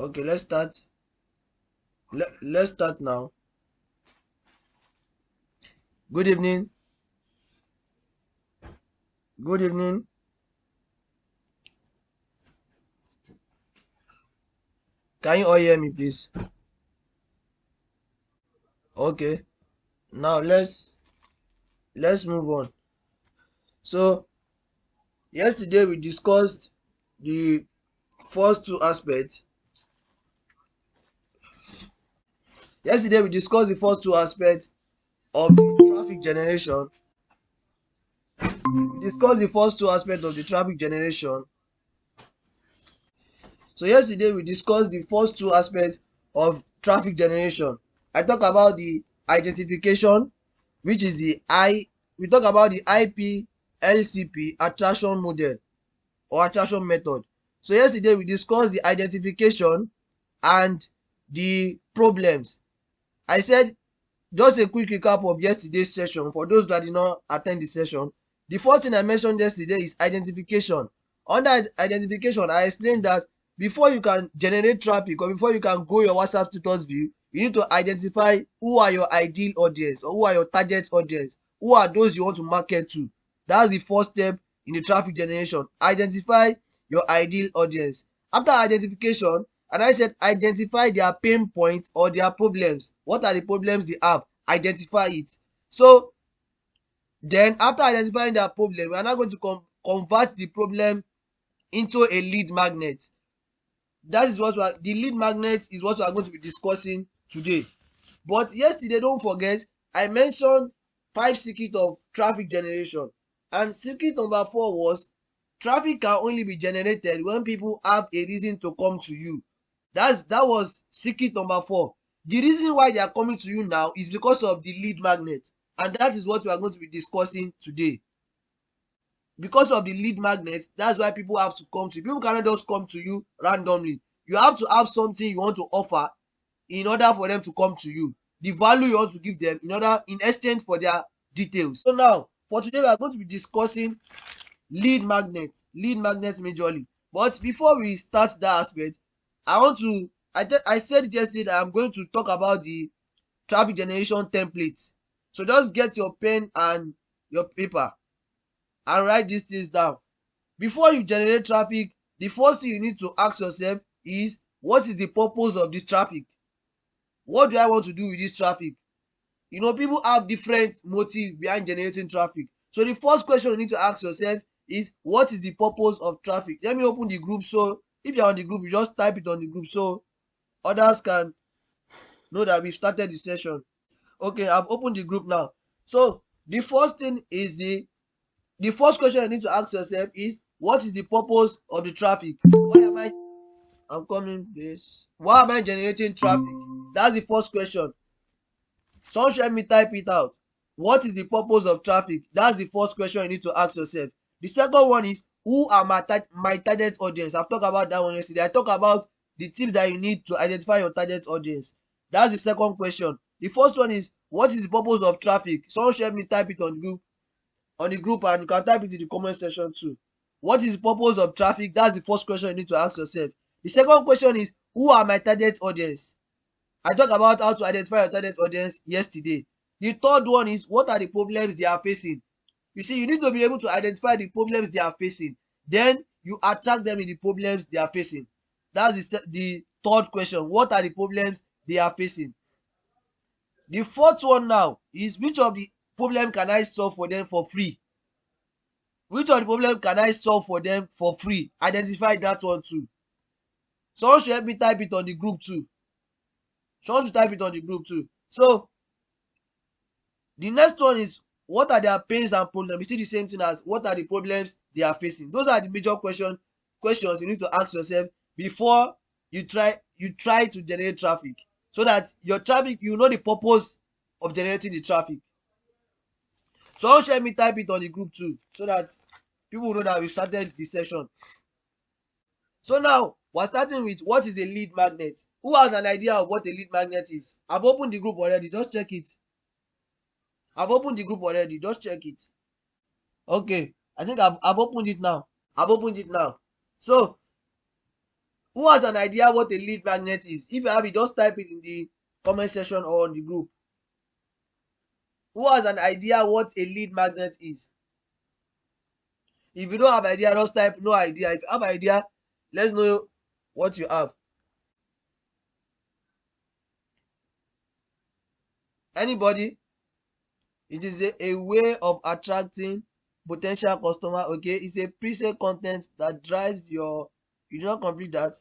Okay, let's start. Let's start now. Good evening. Good evening. Can you all hear me, please? Okay. Now let's move on. So yesterday we discussed the first two aspects. Yesterday we discussed the first two aspects of the traffic generation. We discussed the first two aspects of the traffic generation. So yesterday we discussed the first two aspects of traffic generation. I talked about the identification, which is the we talk about the IPLCP attraction model or attraction method. So yesterday we discussed the identification and the problems. I said, just a quick recap of yesterday's session for those that did not attend the session. The first thing I mentioned yesterday is identification. Under identification, I explained that before you can generate traffic or before you can grow your WhatsApp status view, you need to identify who are your ideal audience or who are your target audience, who are those you want to market to. That's the first step in the traffic generation. Identify your ideal audience. After identification, and I said identify their pain points or their problems. What are the problems they have? Identify it. So then after identifying their problem, we are now going to convert the problem into a lead magnet. That is what the lead magnet is what we are going to be discussing today. But yesterday, don't forget, I mentioned 5 secrets of traffic generation, and secret number 4 was traffic can only be generated when people have a reason to come to you. That was secret number 4. The reason why they are coming to you now is because of the lead magnet, and that is what we are going to be discussing today. Because of the lead magnet, that's why people have to come to you. People cannot just come to you randomly. You have to have something you want to offer in order for them to come to you. The value you want to give them in exchange for their details. So now for today we are going to be discussing lead magnet majorly. But before we start that aspect, I said it yesterday that I'm going to talk about the traffic generation template. So just get your pen and your paper and write these things down. Before you generate traffic, the first thing you need to ask yourself is, what is the purpose of this traffic? What do I want to do with this traffic? People have different motives behind generating traffic. So the first question you need to ask yourself is, what is the purpose of traffic? Let me open the group. So if you're on the group, you just type it on the group so others can know that we've started the session. Okay, I've opened the group now. So the first thing is the first question you need to ask yourself is, what is the purpose of the traffic? I'm coming this. Why am I generating traffic? That's the first question. Someone should help me type it out. What is the purpose of traffic? That's the first question you need to ask yourself. The second one is, who are my target audience? I've talked about that one yesterday. I talked about the tips that you need to identify your target audience. That's the second question. The first one is, what is the purpose of traffic? Someone should help me type it on the group, and you can type it in the comment section too. What is the purpose of traffic? That's the first question you need to ask yourself. The second question is, who are my target audience? I talked about how to identify your target audience yesterday. The third one is, what are the problems they are facing? You see, you need to be able to identify the problems they are facing. Then you attack them in the problems they are facing. That's the third question. What are the problems they are facing? The fourth one now is, which of the problem can I solve for them for free? Which of the problem can I solve for them for free? Identify that one too. Someone should help me type it on the group too. So the next one is, what are their pains and problems? You see the same thing as, what are the problems they are facing? Those are the major questions you need to ask yourself before you try to generate traffic, so that your traffic, you know the purpose of generating the traffic. So share me type it on the group too, so that people know that we started the session. So now we're starting with, what is a lead magnet? Who has an idea of what a lead magnet is? I've opened the group already, just check it. Okay, I think I've opened it now. So Who has an idea what a lead magnet is? If you have it, just type it in the comment section or on the group. Who has an idea what a lead magnet is? If you don't have idea, just type no idea. If you have idea, let's know what you have. Anybody? It is a way of attracting potential customer. Okay, it's a preset content that drives your. You do not complete that.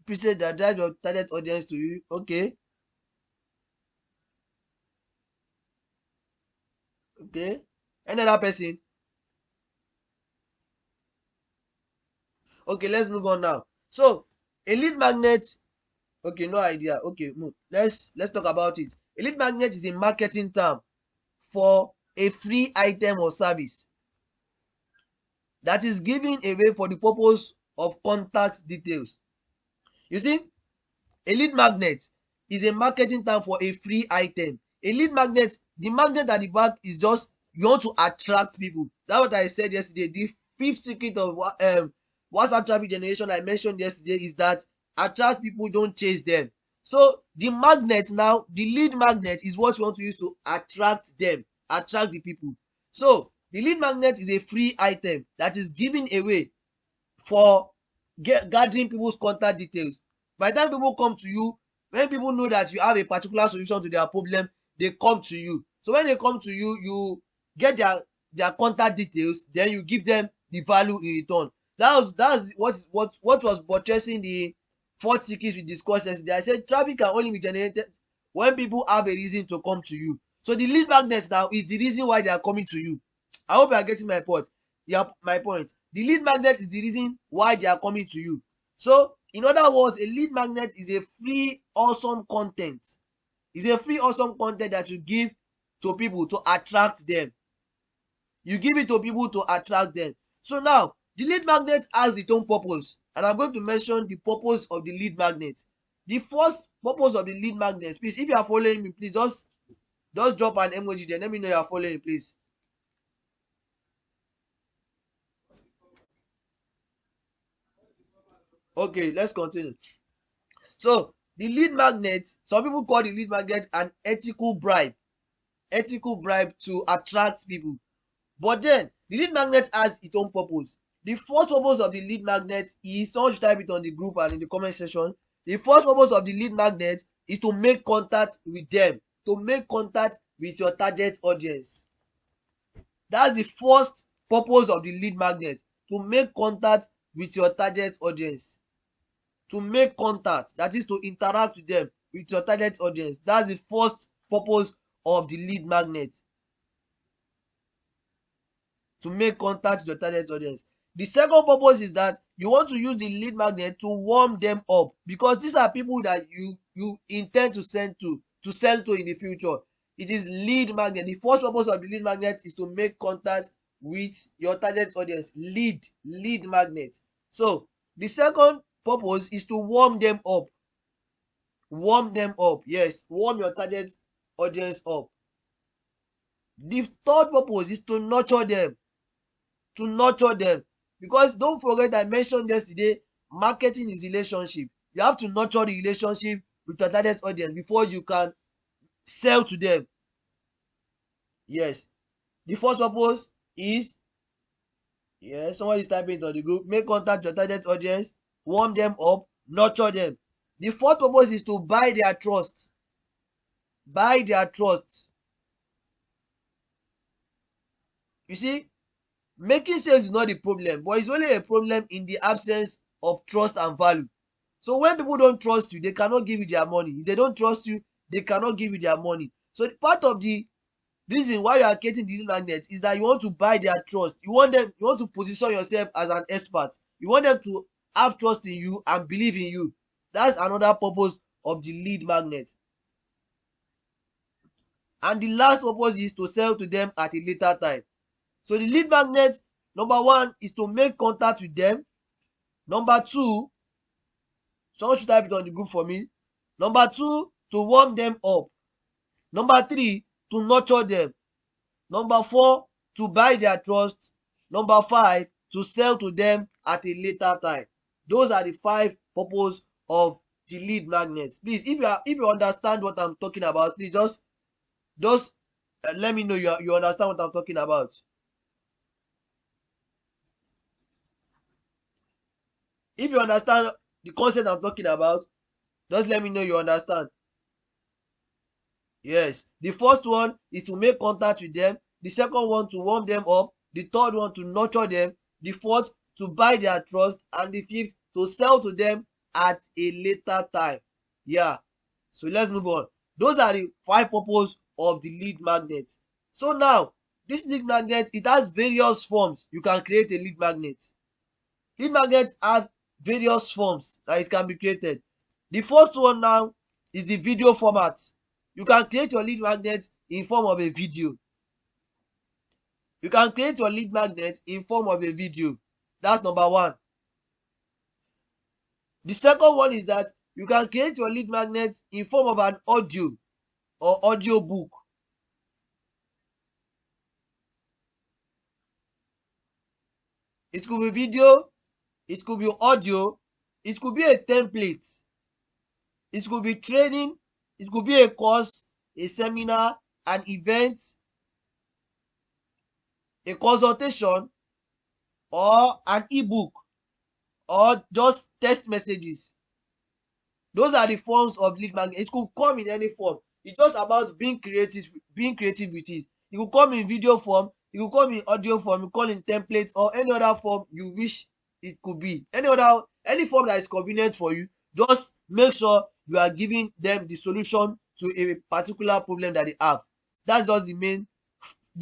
Preset that drives your target audience to you. Okay. Okay. Any other person? Okay, let's move on now. So a lead magnet. Okay, no idea. Okay, move. Let's talk about it. A lead magnet is a marketing term for a free item or service that is given away for the purpose of contact details. You see, a lead magnet is a marketing term for a free item. A lead magnet, the magnet at the back is just you want to attract people. That's what I said yesterday. The fifth secret of WhatsApp traffic generation I mentioned yesterday is that attract people, don't chase them. So the magnet now, the lead magnet is what you want to use to attract them, attract the people. So the lead magnet is a free item that is given away for gathering people's contact details. By the time people come to you, when people know that you have a particular solution to their problem, they come to you. So when they come to you, you get their contact details, then you give them the value in return. That's what was buttressing the fourth secret we discussed yesterday. I said traffic can only be generated when people have a reason to come to you. So the lead magnet now is the reason why they are coming to you. I hope you are getting my point. Yeah, my point. The lead magnet is the reason why they are coming to you. So in other words, a lead magnet is a free awesome content. It's a free awesome content that you give to people to attract them. You give it to people to attract them. So now the lead magnet has its own purpose, and I'm going to mention the purpose of the lead magnet. The first purpose of the lead magnet, please, if you are following me, please just drop an emoji there. Let me know you are following, please. Okay, let's continue. So the lead magnet, some people call the lead magnet an ethical bribe to attract people. But then the lead magnet has its own purpose. The first purpose of the lead magnet is, someone should type it on the group and in the comment section. The first purpose of the lead magnet is to make contact with them, to make contact with your target audience. That's the first purpose of the lead magnet, to make contact with your target audience. To make contact, that is to interact with them, with your target audience. That's the first purpose of the lead magnet, to make contact with your target audience. The second purpose is that you want to use the lead magnet to warm them up, because these are people that you intend to sell to in the future. It is lead magnet. The first purpose of the lead magnet is to make contact with your target audience. Lead magnet. So the second purpose is to warm them up. Warm them up. Yes, warm your target audience up. The third purpose is to nurture them. To nurture them. Because don't forget, I mentioned yesterday, marketing is relationship. You have to nurture the relationship with your target audience before you can sell to them. Yes. The first purpose is, yes, someone is typing it on the group, make contact with your target audience, warm them up, nurture them. The fourth purpose is to buy their trust. Buy their trust. You see, making sales is not the problem, but it's only a problem in the absence of trust and value. So when people don't trust you, they cannot give you their money. If they don't trust you, they cannot give you their money. So part of the reason why you are getting the lead magnet is that you want to buy their trust. You want to position yourself as an expert. You want them to have trust in you and believe in you. That's another purpose of the lead magnet. And the last purpose is to sell to them at a later time. So the lead magnet, number one, is to make contact with them. Number two, someone should type it on the group for me. Number two, to warm them up. Number three, to nurture them. Number four, to buy their trust. Number 5, to sell to them at a later time. Those are the 5 purpose of the lead magnets. Please, if you understand what I'm talking about, please just let me know you understand what I'm talking about. If you understand the concept I'm talking about, just let me know you understand. Yes, the first one is to make contact with them. The second one, to warm them up. The third one, to nurture them. The fourth, to buy their trust. And the fifth, to sell to them at a later time. Yeah, so let's move on. Those are the 5 purpose of the lead magnet. So now, this lead magnet, it has various forms. You can create a lead magnet. Lead magnets have various forms that it can be created. The first one now is the video format. You can create your lead magnet in form of a video. You can create your lead magnet in form of a video. That's number 1. The second one is that you can create your lead magnet in form of an audio or audio book. It could be video, it could be audio, it could be a template, it could be training, it could be a course, a seminar, an event, a consultation, or an ebook, or just text messages. Those are the forms of lead magnet. It could come in any form. It's just about being creative with it. It could come in video form, it could come in audio form, it could come in templates, or any other form you wish it could be. Any form that is convenient for you. Just make sure you are giving them the solution to a particular problem that they have. That's just the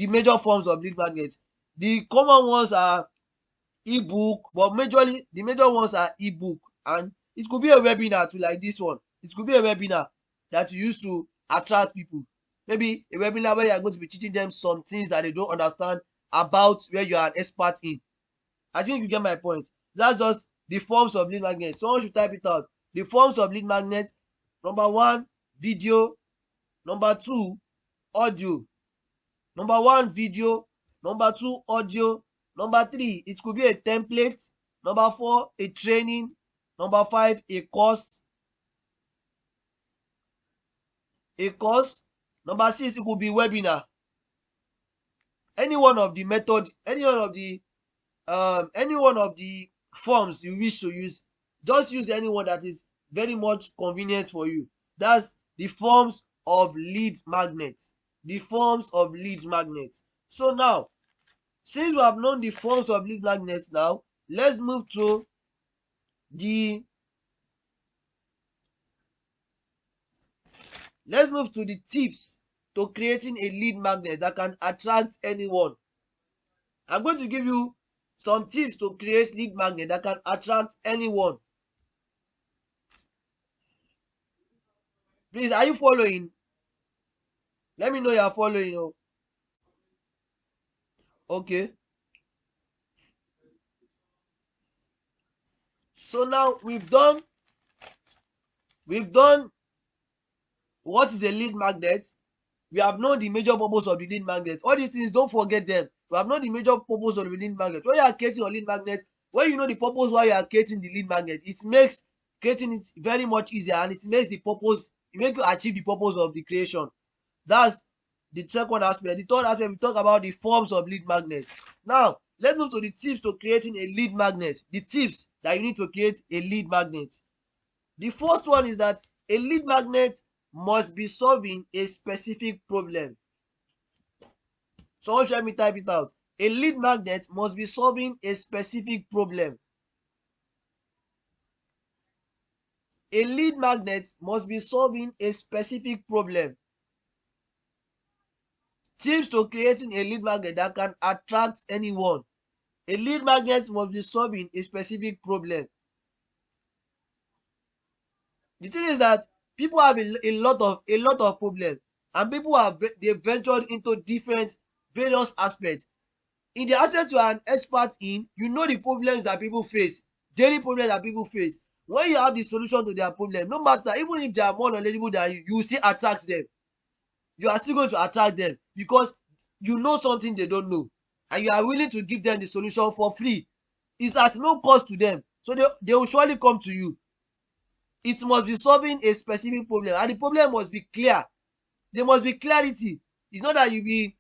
major forms of lead magnets. The common ones are ebook, but majorly the major ones are ebook, and it could be a webinar too, like this one. It could be a webinar that you use to attract people. Maybe a webinar where you are going to be teaching them some things that they don't understand about where you are an expert in. I think you get my point. That's just the forms of lead magnet. Someone should type it out. The forms of lead magnet: number 1, video; number 2, audio; number 1, video; number 2, audio; number 3, it could be a template; number 4, a training; number 5, a course; number 6, it could be webinar. Any one of the method, any one of the forms you wish to use, just use any one that is very much convenient for you. That's the forms of lead magnets. The forms of lead magnets. So now, since we have known the forms of lead magnets, now let's move to the tips to creating a lead magnet that can attract anyone. I'm going to give you some tips to create lead magnet that can attract anyone. Please, are you following? Let me know you are following. Okay. So now we've done what is a lead magnet. We have known the major purpose of the lead magnet. All these things, don't forget them. We have known the major purpose of the lead magnet. When you are creating your lead magnet, when you know the purpose why you are creating the lead magnet, it makes creating it very much easier, and it makes you achieve the purpose of the creation. That's the second aspect. The third aspect, we talk about the forms of lead magnets. Now let's move to the tips to creating a lead magnet. The tips that you need to create a lead magnet. The first one is that a lead magnet must be solving a specific problem. Someone should help me type it out. A lead magnet must be solving a specific problem. A lead magnet must be solving a specific problem. Tips to creating a lead magnet that can attract anyone. A lead magnet must be solving a specific problem. The thing is that people have a lot of problems, and people they ventured into various aspects. In the aspect you are an expert in, you know the problems that people face, daily problems that people face. When you have the solution to their problem, no matter, even if they are more knowledgeable than you, you will still attract them. You are still going to attract them because you know something they don't know. and you are willing to give them the solution for free, it's at no cost to them, so they will surely come to you. It must be solving a specific problem, and the problem must be clear. There must be clarity. It's not that you be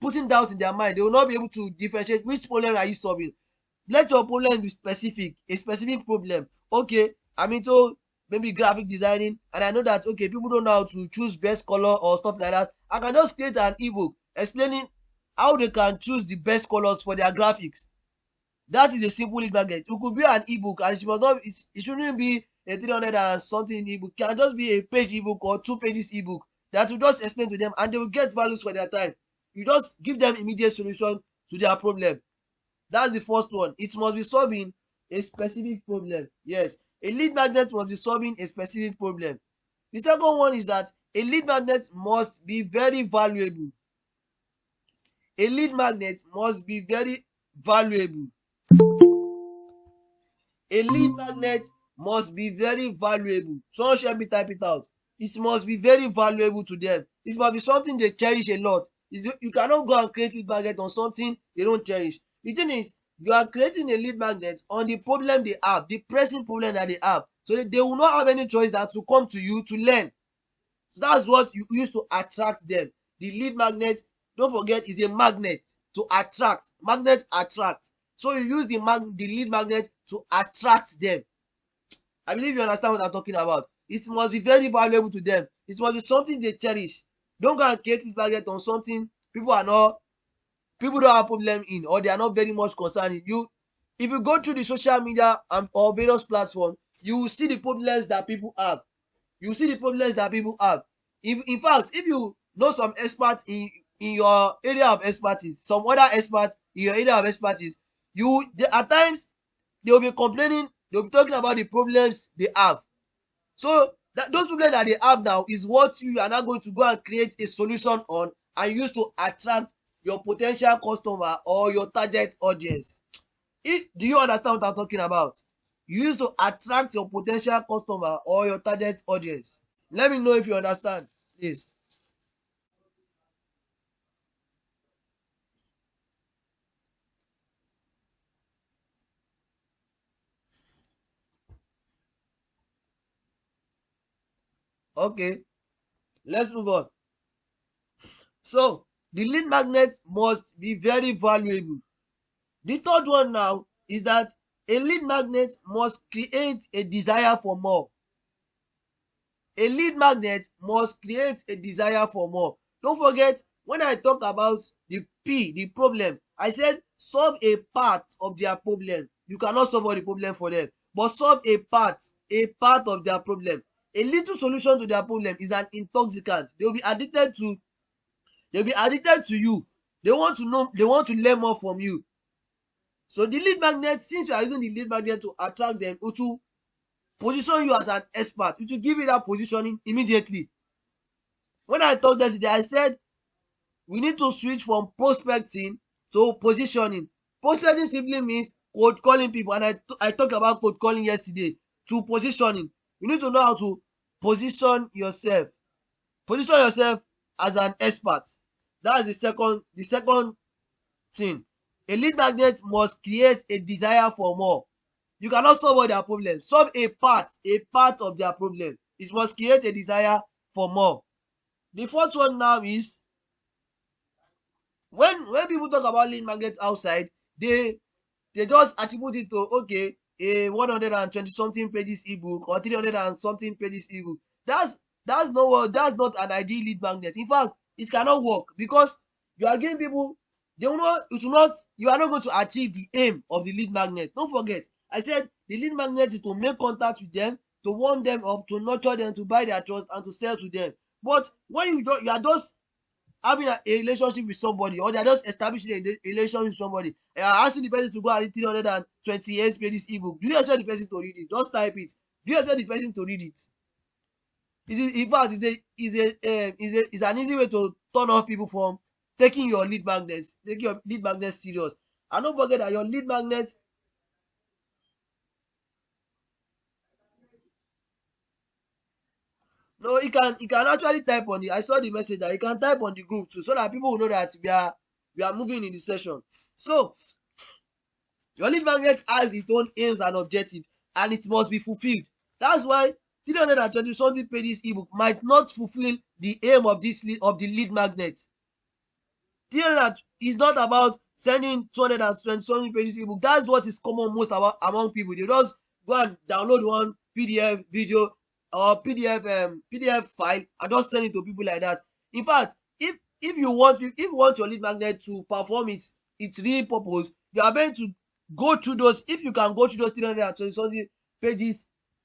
putting doubt in their mind. They will not be able to differentiate which problem are you solving. Let your problem be specific, a specific problem. Okay, I'm into maybe graphic designing, and I know that okay, people don't know how to choose best color or stuff like that. I can just create an ebook explaining how they can choose the best colors for their graphics. That is a simple lead magnet. It could be an ebook, and it must not, it shouldn't be a 300 and something ebook. It can just be a page ebook or 2 pages ebook that will just explain to them, and they will get values for their time. You just give them immediate solution to their problem. That's the first one. It must be solving a specific problem. Yes, a lead magnet must be solving a specific problem. The second one is that a lead magnet must be very valuable. A lead magnet must be very valuable. A lead magnet must be very valuable. Someone should help me type it out. It must be very valuable to them. It must be something they cherish a lot. You cannot go and create lead magnet on something they don't cherish. The thing is, you are creating a lead magnet on the problem they have, the pressing problem that they have. So they will not have any choice than to come to you to learn. So that's what you use to attract them. The lead magnet, don't forget, is a magnet to attract. Magnets attract. So you use the lead magnet to attract them. I believe you understand what I'm talking about. It must be very valuable to them. It must be something they cherish. Don't go and create lead magnet on something people don't have problem in, or they are not very much concerned in. If you go through the social media or various platforms, you will see the problems that people have. You see the problems that people have. In fact, if you know some experts in your area of expertise, some other experts in your area of expertise, at times they will be complaining, they will be talking about the problems they have. So those problems that they have now is what you are now going to go and create a solution on, and use to attract your potential customer or your target audience. Do you understand what I'm talking about? You use to attract your potential customer or your target audience. Let me know if you understand this. Okay, let's move on. So the lead magnet must be very valuable. The third one now is that a lead magnet must create a desire for more. A lead magnet must create a desire for more. Don't forget, when I talk about the P, the problem, I said solve a part of their problem. You cannot solve all the problem for them, but solve a part of their problem. A little solution to their problem is an intoxicant. They will be addicted to you. They want to know, they want to learn more from you. So the lead magnet, since you are using the lead magnet to attract them, it will position you as an expert. It will give you that positioning immediately. When I talked yesterday, I said we need to switch from prospecting to positioning. Prospecting simply means cold calling people, and I talked about cold calling yesterday. To positioning, you need to know how to position yourself. Position yourself as an expert. That's the second thing. A lead magnet must create a desire for more. You cannot solve all their problems. Solve a part of their problem. It must create a desire for more. The fourth one now is when people talk about lead magnet outside, they just attribute it to okay, a 120 something pages ebook or 300 and something pages ebook. That's not an ideal lead magnet. In fact, it cannot work because you are giving people, you are not going to achieve the aim of the lead magnet. Don't forget, I said the lead magnet is to make contact with them, to warm them up, to nurture them, to buy their trust, and to sell to them. But when you are just having a relationship with somebody, or they are just establishing a relationship with somebody, and you are asking the person to go and read 328 pages ebook, do you expect the person to read it? Just type it. Do you expect the person to read it? In fact, it's an easy way to turn off people from taking your lead magnets serious. And don't forget that your lead magnet, no, he can actually type on the, I saw the message that he can type on the group too, so that people will know that we are moving in the session. So your lead magnet has its own aims and objectives, and it must be fulfilled. That's why 320 something pages ebook might not fulfill the aim of the lead magnet. 300 is not about sending 220 something pages ebook. That's what is common most about among people. They just go and download one PDF video or PDF file and just send it to people like that. In fact, if you want your lead magnet to perform its real purpose, you are going to go through those. If you can go through those 320 something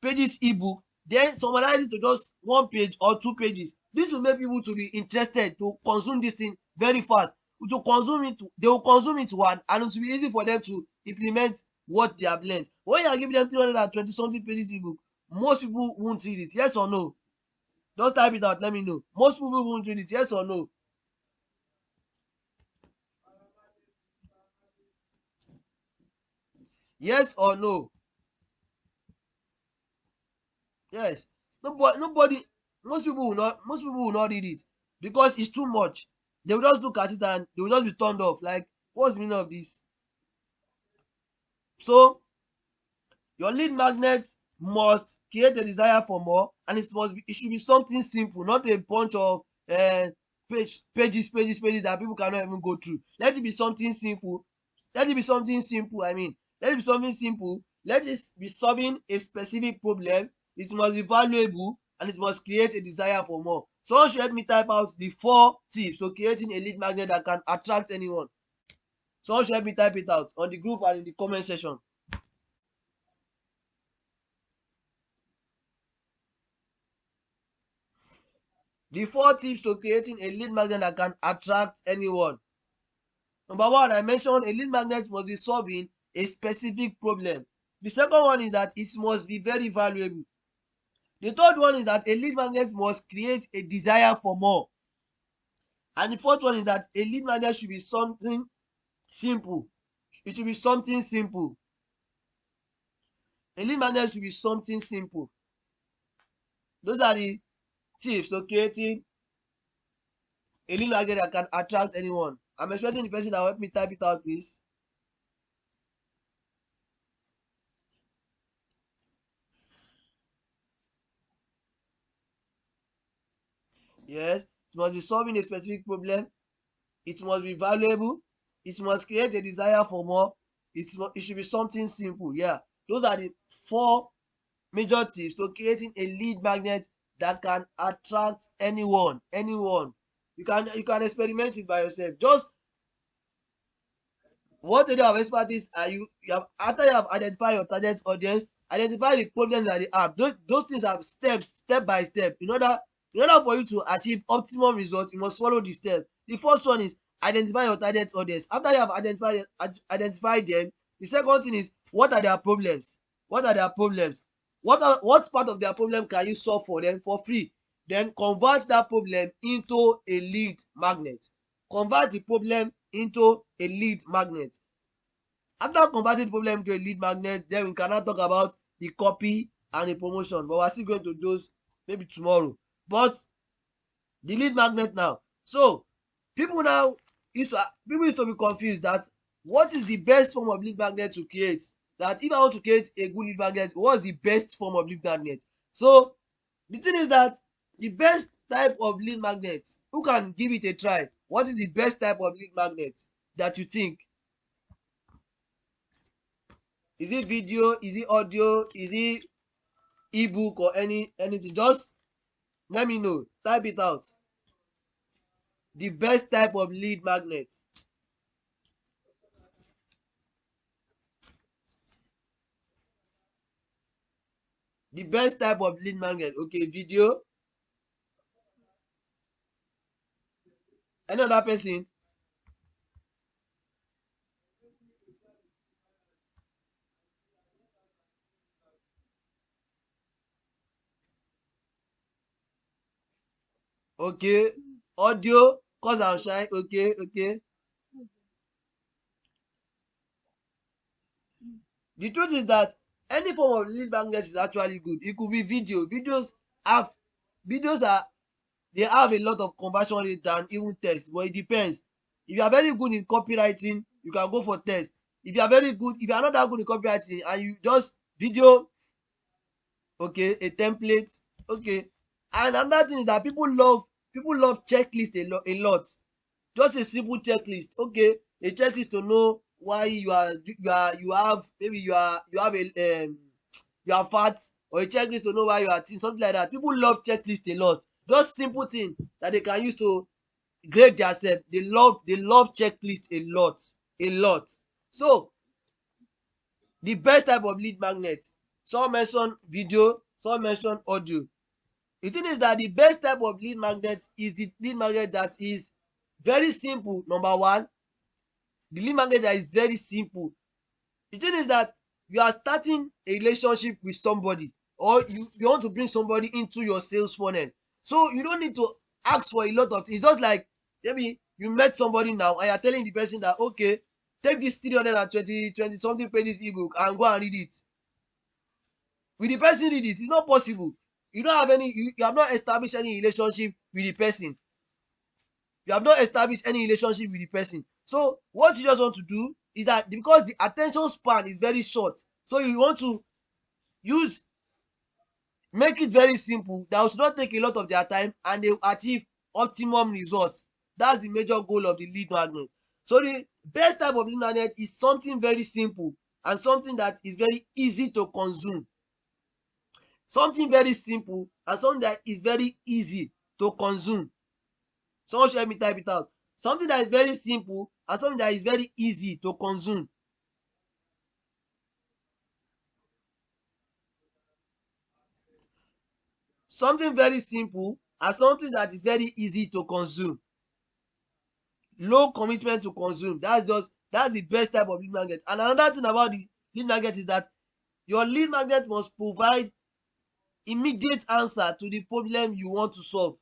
pages ebook, then summarize it to just 1 page or 2 pages. This will make people to be interested to consume this thing very fast. To consume it, they will consume it one, and it will be easy for them to implement what they have learned. When you are giving them 320 something pages ebook, most people won't read it. Yes or no? Just type it out, let me know. Most people won't read it. Yes or no? Yes or no? Yes. Nobody, most people will not read it because it's too much. They will just look at it and they will just be turned off. Like, what's the meaning of this? So your lead magnet must create a desire for more, and it should be something simple, not a bunch of pages that people cannot even go through. Let it be something simple. Let it be something simple. Let it be something simple. Let it be solving a specific problem. It must be valuable, and it must create a desire for more. Someone should help me type out the 4 tips for creating a lead magnet that can attract anyone. Someone should help me type it out on the group and in the comment section. The 4 tips to creating a lead magnet that can attract anyone. Number 1, I mentioned a lead magnet must be solving a specific problem. The second one is that it must be very valuable. The third one is that a lead magnet must create a desire for more. And the fourth one is that a lead magnet should be something simple. It should be something simple. A lead magnet should be something simple. Those are the tips to creating a lead magnet that can attract anyone. I'm expecting the person that will help me type it out, please. Yes, it must be solving a specific problem. It must be valuable. It must create a desire for more. It should be something simple. Yeah, those are the 4 major tips to creating a lead magnet that can attract anyone. You can experiment it by yourself. Just what area of expertise are you have after you have identified your target audience, identify the problems that they have. Those things have steps, step by step. In order for you to achieve optimum results, you must follow the steps. The first one is identify your target audience. After you have identified them, the second thing is what are their problems. What part of their problem can you solve for them for free? Then convert that problem into a lead magnet. Convert the problem into a lead magnet. After converting the problem into a lead magnet, then we can now talk about the copy and the promotion, but we're still going to those maybe tomorrow. But the lead magnet now. So people used to be confused that what is the best form of lead magnet to create. That if I want to create a good lead magnet, what's the best form of lead magnet? So the thing is that the best type of lead magnet, who can give it a try? What is the best type of lead magnet that you think? Is it video? Is it audio? Is it ebook or anything? Just let me know. Type it out. The best type of lead magnet. The best type of lead magnet. Okay, video. Any other person? Okay. Audio. Cause I'm shy. Okay, okay. The truth is that any form of lead magnet is actually good. It could be video. Videos are they have a lot of conversion rate than even text, but it depends. If you are very good in copywriting, you can go for test. If you are very good, if you are not that good in copywriting and you just video, okay, a template, okay. And another thing is that people love checklist a lot. Just a simple checklist, okay, a checklist to know why you have, maybe you are fat, or a checklist to know why you are thin, something like that. People love checklist a lot. Just simple thing that they can use to grade themselves. They love checklist a lot, a lot. So the best type of lead magnet, some mention video, some mention audio. The thing is that the best type of lead magnet is the lead magnet that is very simple. Number one, the lead magnet that is very simple. The thing is that you are starting a relationship with somebody, or you want to bring somebody into your sales funnel. So you don't need to ask for a lot of things. It's just like, maybe you met somebody now and you're telling the person that, okay, take this 320 something pages ebook and go and read it. Will the person read it? It's not possible. You don't have any, you have not established any relationship with the person. You have not established any relationship with the person. So what you just want to do is that, because the attention span is very short, so you want to use make it very simple, that should not take a lot of their time, and they will achieve optimum results. That's the major goal of the lead magnet. So the best type of lead magnet is something very simple and something that is very easy to consume. Something very simple and something that is very easy to consume. Someone should help me type it out. Something that is very simple and something that is very easy to consume. Something very simple and something that is very easy to consume. Low commitment to consume. That's the best type of lead magnet. And another thing about the lead magnet is that your lead magnet must provide immediate answer to the problem you want to solve.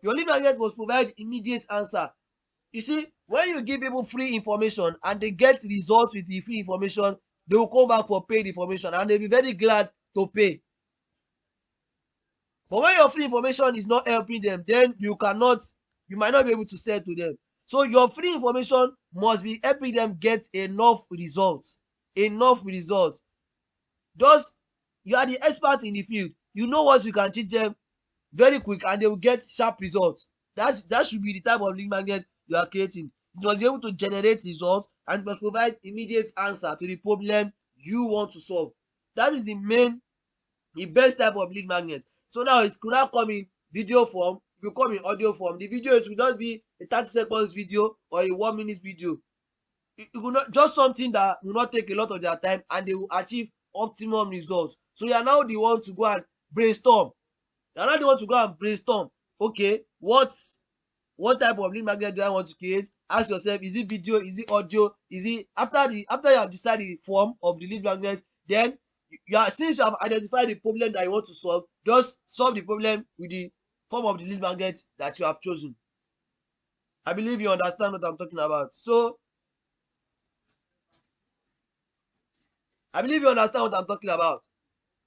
Your lead magnet must provide immediate answer. You see, when you give people free information and they get results with the free information, they will come back for paid information and they'll be very glad to pay. But when your free information is not helping them, then you might not be able to sell to them. So your free information must be helping them get enough results. Enough results. Just, you are the expert in the field. You know what you can teach them very quick and they will get sharp results. That should be the type of lead magnet you are creating. You must be able to generate results and must provide immediate answer to the problem you want to solve. That is the best type of lead magnet. So now it could not come in video form, it will come in audio form. The video, it will just be a 30 seconds video or a 1 minute video. It will not, just something that will not take a lot of their time and they will achieve optimum results. So you are now the one to go and brainstorm. You are now the one to go and brainstorm. Okay, what type of lead magnet do I want to create? Ask yourself, is it video, is it audio, is it, after you have decided the form of the lead magnet, then since you have identified the problem that you want to solve, just solve the problem with the form of the lead magnet that you have chosen. I believe you understand what I'm talking about. So I believe you understand what I'm talking about.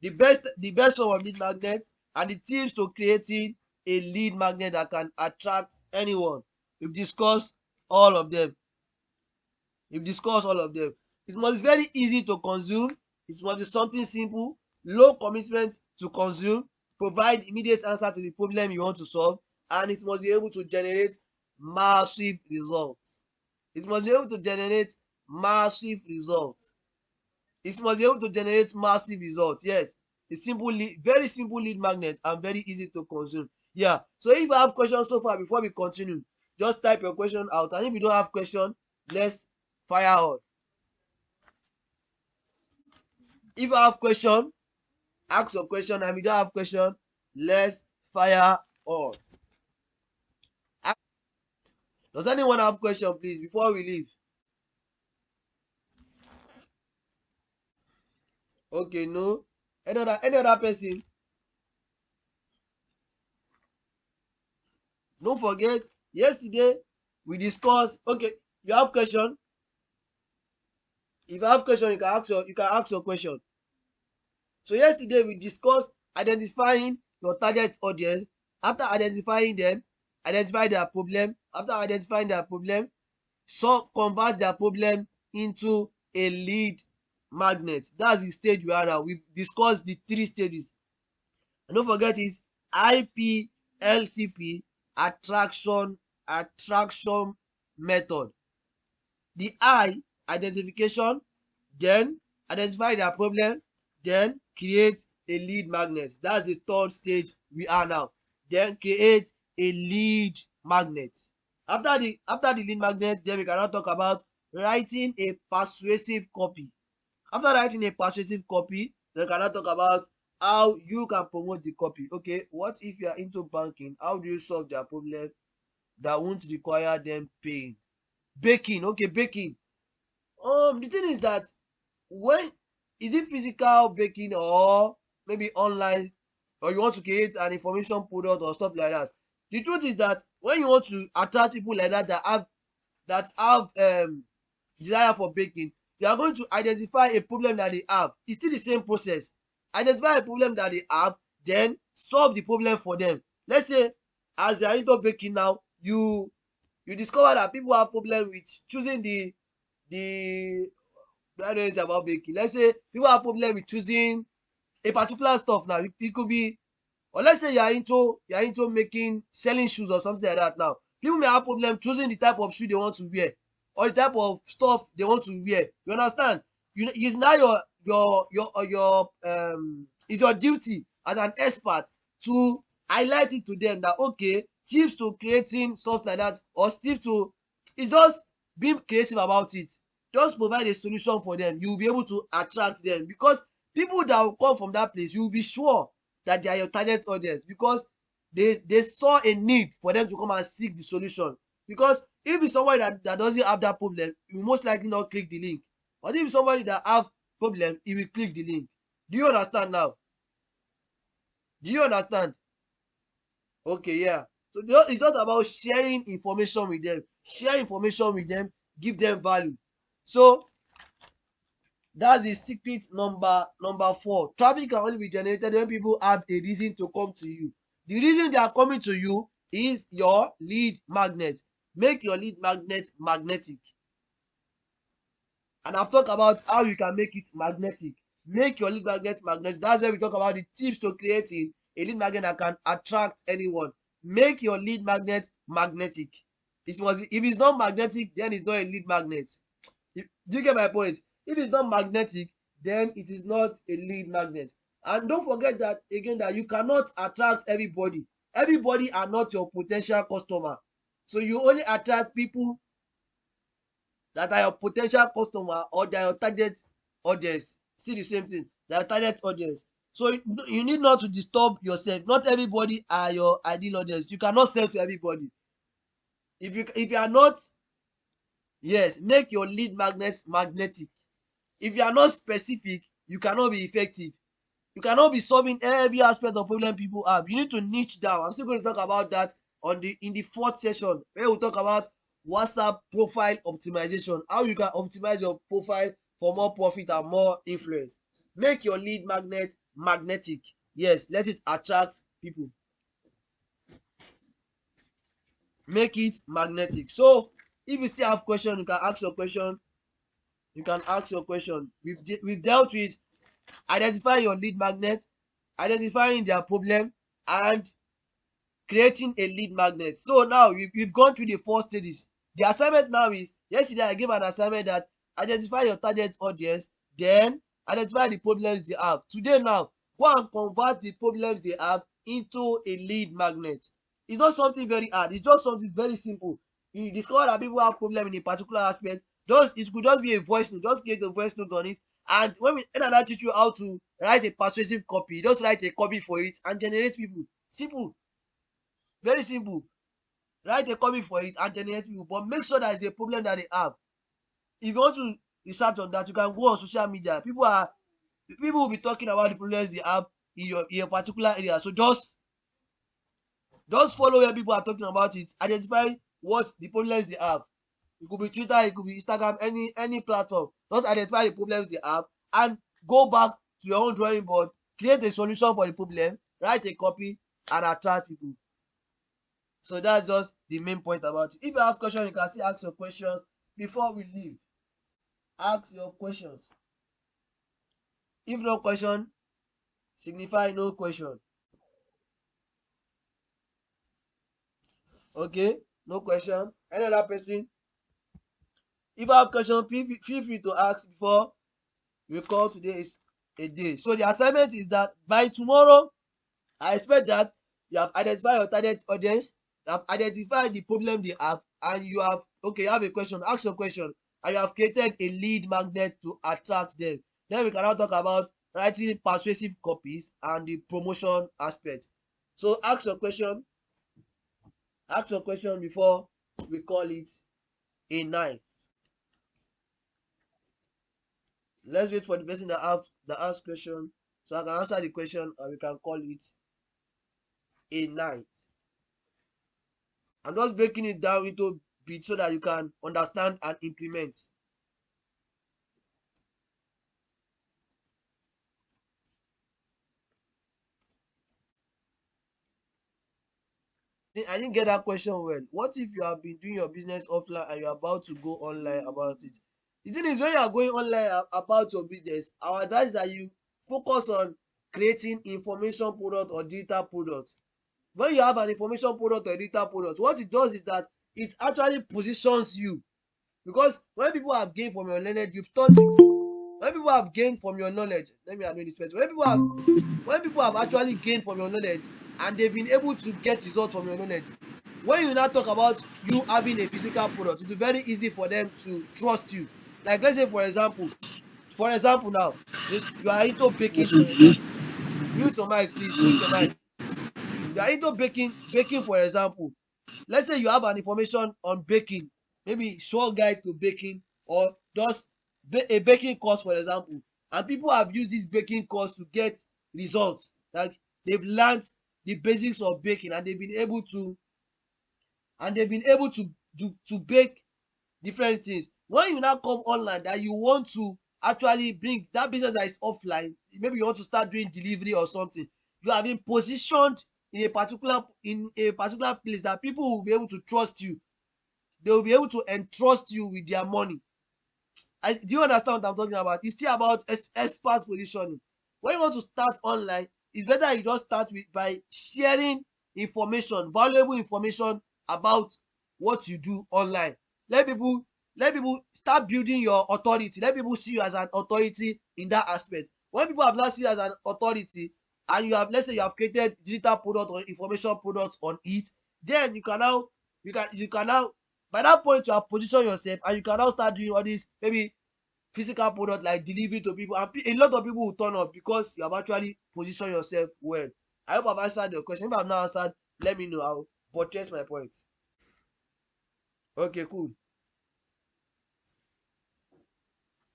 The best form of lead magnet and the tips to creating a lead magnet that can attract anyone. We've discussed all of them. It must be very easy to consume. It must be something simple, low commitment to consume, provide immediate answer to the problem you want to solve, and it must be able to generate massive results. It must be able to generate massive results. It must be able to generate massive results. Yes, a simple lead, very simple lead magnet and very easy to consume. Yeah. So if you have questions so far before we continue, just type your question out. And if you don't have question, let's fire on. If you have question, ask your question. And if you don't have question, let's fire on. Does anyone have question, please, before we leave? Okay, no. Any other person? Don't forget, yesterday we discussed. Okay, you have question. If you have question, you can ask your question. So yesterday we discussed identifying your target audience. After identifying them, identify their problem. After identifying their problem, convert their problem into a lead magnet. That's the stage we are now. We've discussed the 3 stages. And don't forget is IPLCP attraction method. The I, identification, then identify their problem, then create a lead magnet. That's the 3rd stage we are now. Then create a lead magnet. After the lead magnet, then we can now talk about writing a persuasive copy. After writing a persuasive copy, then we can now talk about how you can promote the copy. Okay, what if you are into banking? How do you solve their problem that won't require them paying? Baking. Okay, baking. The thing is that, when is it physical baking or maybe online, or you want to create an information product or stuff like that? The truth is that when you want to attract people like that that have desire for baking, you are going to identify a problem that they have. It's still the same process. Identify a problem that they have, then solve the problem for them. Let's say, as you are into baking now, you discover that people have problem with choosing the I don't know anything about baking. Let's say people have problem with choosing a particular stuff now. It could be, or let's say you are into selling shoes or something like that now. People may have problem choosing the type of shoe they want to wear, or the type of stuff they want to wear. You understand? It's now it's your duty as an expert to highlight it to them that, okay, tips to creating stuff like that, or tips to, it's just being creative about it. Just provide a solution for them. You will be able to attract them, because people that will come from that place, you will be sure that they are your target audience, because they saw a need for them to come and seek the solution. Because if it's somebody that doesn't have that problem, you will most likely not click the link. But if it's somebody that have problem, he will click the link. Do you understand now? Do you understand? Okay, yeah. So it's just about sharing information with them. Share information with them, give them value. So that's the secret number 4. Traffic can only be generated when people have a reason to come to you. The reason they are coming to you is your lead magnet. Make your lead magnet magnetic. And I've talked about how you can make it magnetic. Make your lead magnet magnetic. That's where we talk about the tips to creating a lead magnet that can attract anyone. Make your lead magnet magnetic. It must be, if it's not magnetic, then it's not a lead magnet. Do you get my point? If it's not magnetic, then it is not a lead magnet. And don't forget that again, that you cannot attract everybody. Everybody are not your potential customer. So you only attract people that are your potential customer, or they are your target audience. See the same thing, they are target audience. So you need not to disturb yourself. Not everybody are your ideal audience. You cannot sell to everybody. If you are not, yes, make your lead magnets magnetic. If you are not specific, you cannot be effective. You cannot be solving every aspect of problem people have. You need to niche down. I'm still going to talk about that in the 4th session, where we'll talk about WhatsApp profile optimization. How you can optimize your profile for more profit and more influence. Make your lead magnet magnetic. Yes, let it attract people. Make it magnetic. So if you still have question, you can ask your question. We've dealt with identifying your lead magnet, identifying their problem, and creating a lead magnet. So now we've gone through the 4 stages. The assignment now is, yesterday I gave an assignment that identify your target audience, then identify the problems they have. Today now, go and convert the problems they have into a lead magnet. It's not something very hard. It's just something very simple. You discover that people have problem in a particular aspect. It could just be a voice note. Just create a voice note on it. And when I teach you how to write a persuasive copy, just write a copy for it and generate people. Simple. Very simple. Write a copy for it and generate people, but make sure that it's a problem that they have. If you want to research on that, you can go on social media. People will be talking about the problems they have in your particular area. So just follow where people are talking about it. Identify what the problems they have. It could be Twitter, it could be Instagram, any platform. Just identify the problems they have and go back to your own drawing board. Create a solution for the problem. Write a copy and attract people. So that's just the main point about it. If you have questions, you can still ask your question before we leave. Ask your questions. If no question, signify no question. Okay, no question. Any other person? If you have question, feel free to ask before we call today is a day. So the assignment is that by tomorrow, I expect that you have identified your target audience, you have identified the problem they have, and you have, okay, you have a question, ask your question, and you have created a lead magnet to attract them. Then we can now talk about writing persuasive copies and the promotion aspect. So ask your question before we call it a night. Let's wait for the person that asks question so I can answer the question and we can call it a night. I'm just breaking it down into bits so that you can understand and implement. I didn't get that question well. What if you have been doing your business offline and you're about to go online about it? The thing is, when you are going online about your business, our advice is that you focus on creating information product or digital product. When you have an information product or digital product, what it does is that it actually positions you, because when people have gained from your knowledge, when people have gained from your knowledge, let me admit this person. When people have actually gained from your knowledge and they've been able to get results from your knowledge, when you now talk about you having a physical product, it will be very easy for them to trust you. Like, let's say for example now, you are into baking, for example. Mute your mic, please. Mute your mic. You are into baking for example. Let's say you have an information on baking, maybe short guide to baking, or just a baking course for example, and people have used this baking course to get results. Like, they've learned the basics of baking and they've been able to bake different things. When you now come online that you want to actually bring that business that is offline, maybe you want to start doing delivery or something, you have been positioned in a particular place that people will be able to trust you. They will be able to entrust you with their money. Do you understand what I'm talking about? It's still about expert positioning. When you want to start online, it's better you just start by sharing information, valuable information about what you do online. Let people start building your authority. Let people see you as an authority in that aspect. When people have not seen you as an authority, and you have, let's say you have created digital product or information product on it, then you can now, by that point you have positioned yourself and you can now start doing all this maybe physical product like delivery to people, and a lot of people will turn up because you have actually positioned yourself well. I hope I've answered your question. If I've not answered, let me know. I'll buttress my points. Okay, cool.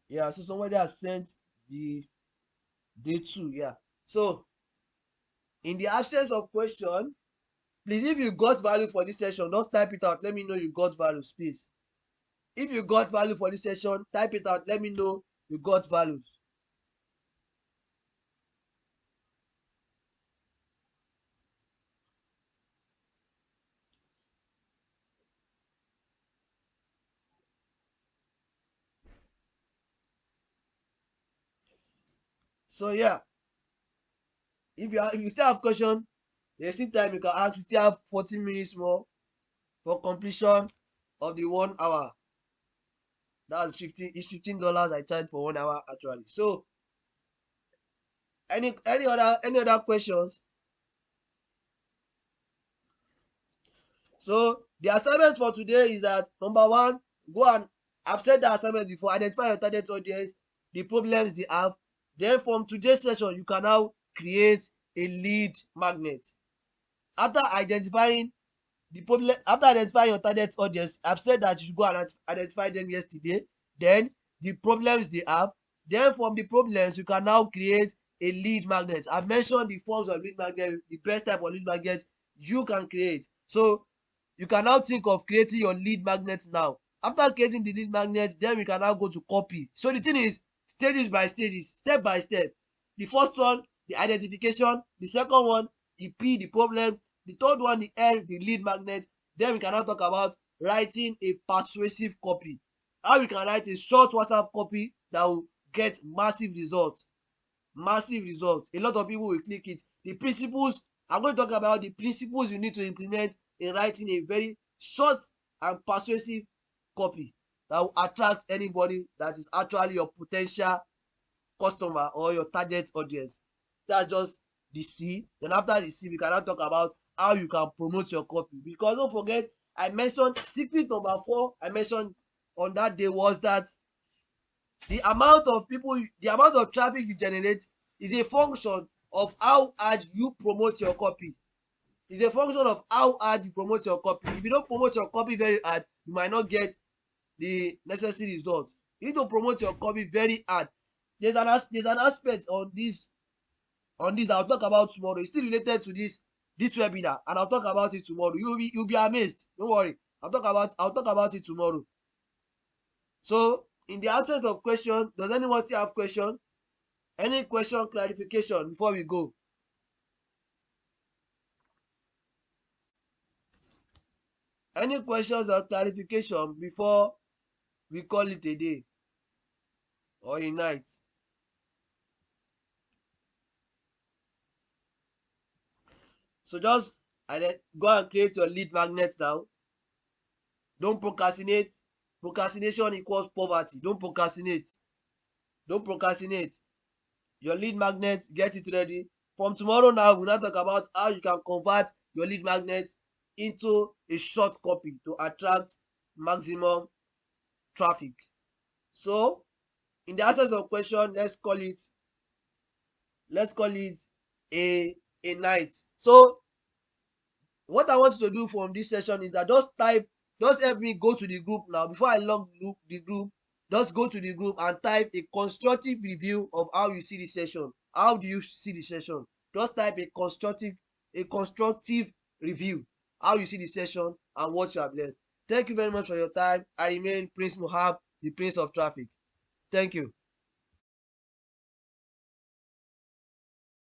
Yeah, so somebody has sent the day 2. Yeah. So in the absence of question, please, if you got value for this session, just type it out. Let me know you got values, please. If you got value for this session, type it out. Let me know you got values. So yeah, if you still have question, there's still time you can ask. You still have 14 minutes more for completion of the 1 hour. That's $15 I charge for 1 hour actually. So any other questions? So the assignment for today is that number 1, go and, I've said the assignment before, identify your target audience, the problems they have. Then from today's session, you can now create a lead magnet. After identifying your target audience, I've said that you should go and identify them yesterday. Then the problems they have. Then from the problems, you can now create a lead magnet. I've mentioned the forms of lead magnet, the best type of lead magnet you can create. So you can now think of creating your lead magnet now. After creating the lead magnet, then we can now go to copy. So the thing is stages by stages, step by step. The first one, the identification. The second one, the problem. the third one, the L, the lead magnet. Then we can now talk about writing a persuasive copy. How we can write a short WhatsApp copy that will get massive results. Massive results. A lot of people will click it. The principles, I'm going to talk about the principles you need to implement in writing a very short and persuasive copy that will attract anybody that is actually your potential customer or your target audience. That's just the C. Then after the C, we can now talk about how you can promote your copy. Because don't forget, I mentioned secret number 4 I mentioned on that day was that the amount of people, the amount of traffic you generate is a function of how hard you promote your copy. It's a function of how hard you promote your copy. If you don't promote your copy very hard, you might not get the necessary results. You need to promote your copy very hard. There's an aspect on this I'll talk about tomorrow. It's still related to this webinar, and I'll talk about it tomorrow. You'll be amazed. Don't worry. I'll talk about it tomorrow. So in the absence of question, does anyone still have question? Any question, clarification before we go? Any questions or clarification before we call it a day or a night? So just go and create your lead magnet now. Don't procrastinate. Procrastination equals poverty. Don't procrastinate. Don't procrastinate. Your lead magnet, get it ready. From tomorrow now, we'll now talk about how you can convert your lead magnet into a short copy to attract maximum traffic. So in the absence of question, let's call it a night. So what I want you to do from this session is that just help me go to the group now. Before I log the group, just go to the group and type a constructive review of how you see the session. How do you see the session? Just type a constructive review. How you see the session and what you have learned. Thank you very much for your time. I remain Prince Mohab, the Prince of Traffic. Thank you.